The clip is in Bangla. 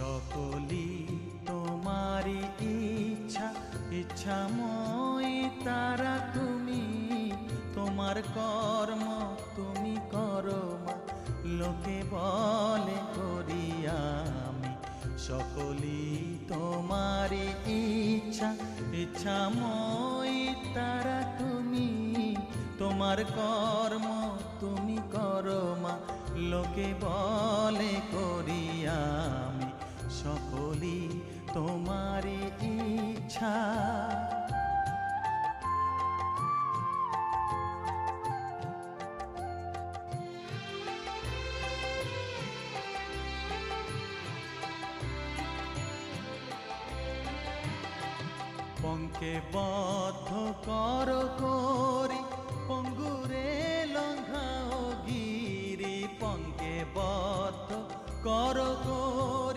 সকলি তোমারি ইচ্ছা, ইচ্ছাময়ী তারা তুমি। তোমার কর্ম তুমি করো মা, লোকে বলে করি আমি। সকলি তোমারি ইচ্ছা, ইচ্ছাময়ী তারা তুমি। তোমার কর্ম তুমি করো মা, লোকে বলে করি আমি। সকলি তোমারি ইচ্ছা। পঙ্কে বদ্ধ কর করি, পঙ্গুরে লঙ্ঘাও গিরি। পঙ্কে বদ্ধ কর করি,